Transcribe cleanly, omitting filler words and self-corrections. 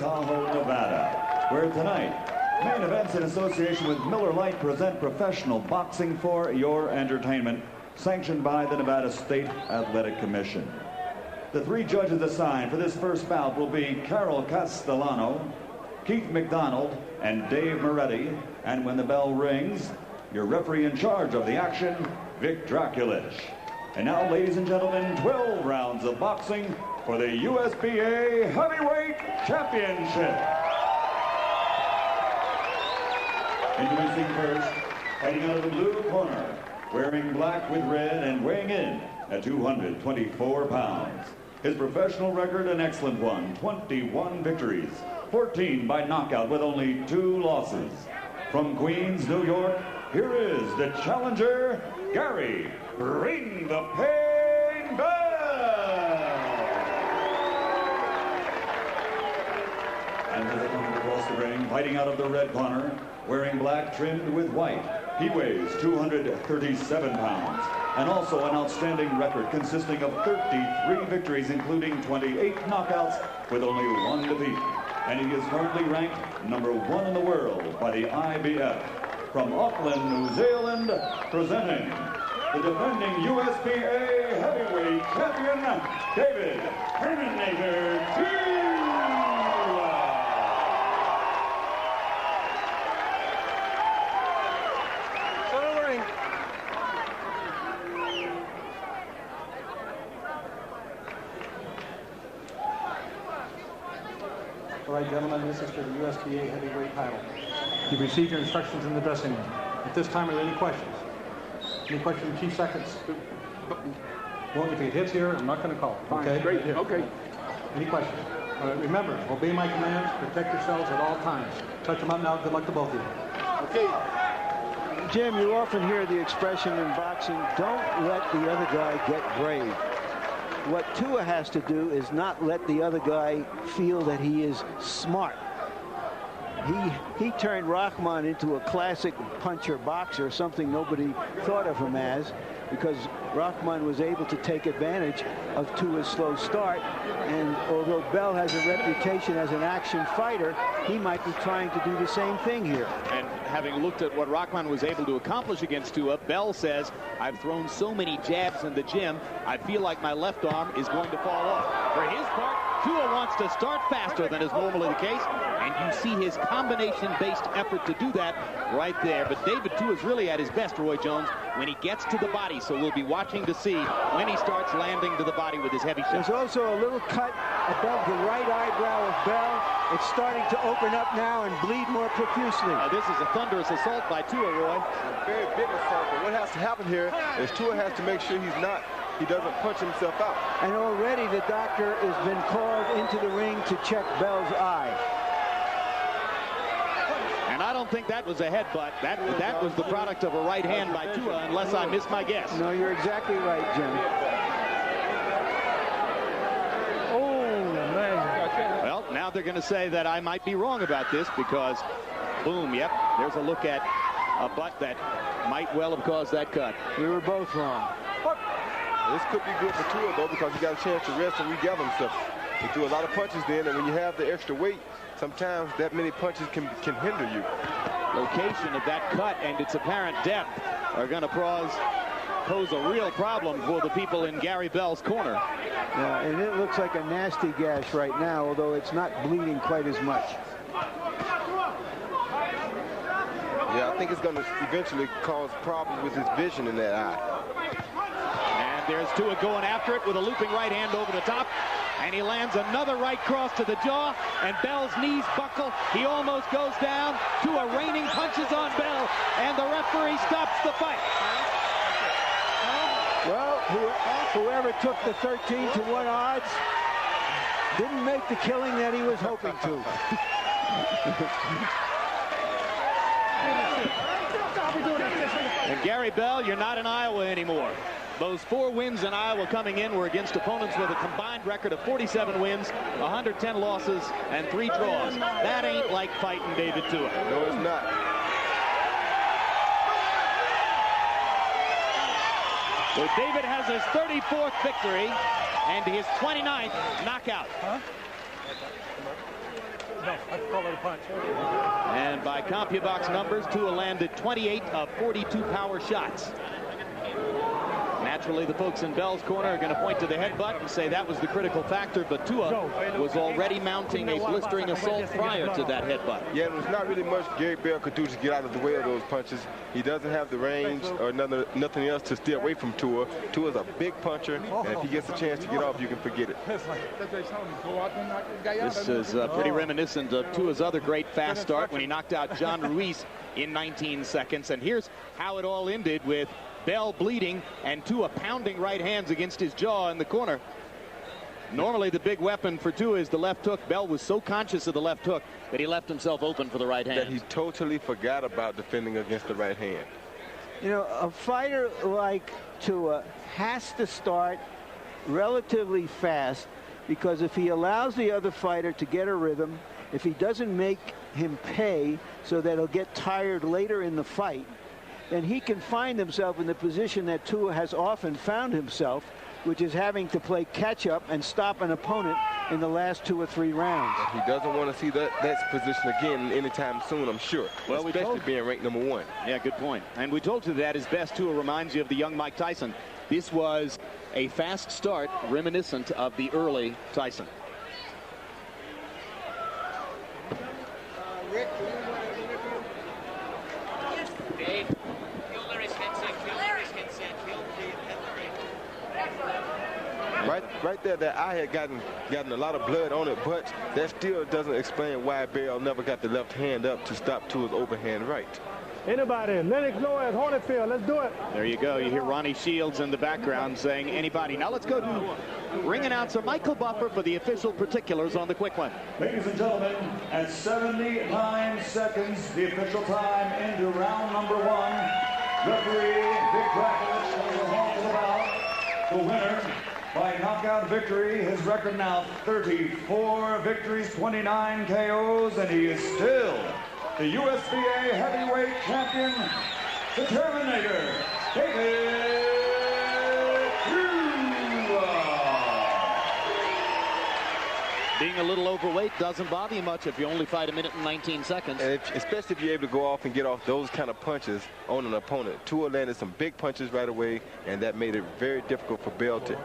Tahoe, Nevada, where tonight, main events in association with Miller Lite present professional boxing for your entertainment, sanctioned by the Nevada State Athletic Commission. The three judges assigned for this first bout will be Carol Castellano, Keith McDonald, and Dave Moretti. And when the bell rings, your referee in charge of the action, Vic Draculich. And now, ladies and gentlemen, 12 rounds of boxing for the USBA Heavyweight Championship. Introducing first, fighting out of the blue corner, wearing black with red and weighing in at 224 pounds. His professional record, an excellent one, 21 victories, 14 by knockout with only 2 losses. From Queens, New York, here is the challenger, Gary Bring the Pain Bell. And as they come across the ring, fighting out of the red corner, wearing black trimmed with white, he weighs 237 pounds, and also an outstanding record consisting of 33 victories, including 28 knockouts with only 1 defeat. And he is currently ranked #1 in the world by the IBF. From Auckland, New Zealand, presenting the defending USBA heavyweight champion, David Terminator Tua. All right, gentlemen, this is for the USBA heavyweight title. You've received your instructions in the dressing room. At this time, are there any questions? Any questions, Chief Seconds? Well, if it hits here, I'm not going to call it. Fine. Okay? Great. Okay. Any questions? All right, remember, obey my commands, protect yourselves at all times. Touch them up now. Good luck to both of you. Okay. Jim, you often hear the expression in boxing, don't let the other guy get brave. What Tua has to do is not let the other guy feel that he is smart. He turned Rahman into a classic puncher boxer, something nobody thought of him as, because Rahman was able to take advantage of Tua's slow start. And although Bell has a reputation as an action fighter, he might be trying to do the same thing here. And having looked at what Rahman was able to accomplish against Tua, Bell says, I've thrown so many jabs in the gym, I feel like my left arm is going to fall off. For his part, Tua wants to start faster than is normally the case, and you see his combination-based effort to do that right there. But David Tua is really at his best, Roy Jones, when he gets to the body, so we'll be watching to see when he starts landing to the body with his heavy shot. There's also a little cut above the right eyebrow of Bell. It's starting to open up now and bleed more profusely. Now, this is a thunderous assault by Tua, Roy. A very big assault, but what has to happen here is Tua has to make sure he doesn't punch himself out. And already the doctor has been called into the ring to check Bell's eye. And I don't think that was a headbutt. That was the product of a right hand by Tua, unless I missed my guess. No, you're exactly right, Jim. Well, now they're going to say that I might be wrong about this because, boom, yep, there's a look at a butt that might well have caused that cut. We were both wrong. This could be good for Tua, though, because he got a chance to rest and regather himself. He threw a lot of punches then, and when you have the extra weight, sometimes that many punches can hinder you. Location of that cut and its apparent depth are going to pose a real problem for the people in Gary Bell's corner. Yeah, and it looks like a nasty gash right now, although it's not bleeding quite as much. Yeah, I think it's going to eventually cause problems with his vision in that eye. And there's Tua going after it with a looping right hand over the top. And he lands another right cross to the jaw, and Bell's knees buckle. He almost goes down. Tua raining punches on Bell, and the referee stops the fight. Well, whoever took the 13-1 odds didn't make the killing that he was hoping to. And Gary Bell, you're not in Iowa anymore. Those 4 wins in Iowa coming in were against opponents with a combined record of 47 wins, 110 losses, and 3 draws. That ain't like fighting David Tua. No, it's not. So David has his 34th victory and his 29th knockout. I call it a punch. And by CompuBox numbers, Tua landed 28 of 42 power shots. Naturally, the folks in Bell's corner are going to point to the headbutt and say that was the critical factor, but Tua was already mounting a blistering assault prior to that headbutt. Yeah, there's not really much Gary Bell could do to get out of the way of those punches. He doesn't have the range or nothing else to stay away from Tua. Tua's a big puncher, and if he gets a chance to get off, you can forget it. This is pretty reminiscent of Tua's other great fast start when he knocked out John Ruiz in 19 seconds. And here's how it all ended, with Bell bleeding and Tua pounding right hands against his jaw in the corner. Normally the big weapon for Tua is the left hook. Bell was so conscious of the left hook that he left himself open for the right hand. That he totally forgot about defending against the right hand. You know, a fighter like Tua has to start relatively fast, because if he allows the other fighter to get a rhythm, if he doesn't make him pay so that he'll get tired later in the fight, then he can find himself in the position that Tua has often found himself, which is having to play catch-up and stop an opponent in the last 2 or 3 rounds. He doesn't want to see that position again anytime soon, I'm sure. Well, especially being ranked #1. Yeah, good point. And we told you that his best. Tua reminds you of the young Mike Tyson. This was a fast start reminiscent of the early Tyson. Rick, Right there, that eye had gotten a lot of blood on it, but that still doesn't explain why Bell never got the left hand up to stop Tua's overhand right. Anybody? Lennox Lewis, Hornetfield, let's do it. There you go. You hear Ronnie Shields in the background saying anybody. Now let's go to ring announcer Michael Buffer for the official particulars on the quick one. Ladies and gentlemen, at 79 seconds, the official time into round number 1, referee Vic Dracovic will halt the bout. The winner by knockout victory, his record now 34 victories, 29 KOs, and he is still the USBA heavyweight champion, the Terminator, David Tua. Being a little overweight doesn't bother you much if you only fight 1 minute and 19 seconds. And especially if you're able to go off and get off those kind of punches on an opponent. Tua landed some big punches right away, and that made it very difficult for Bell to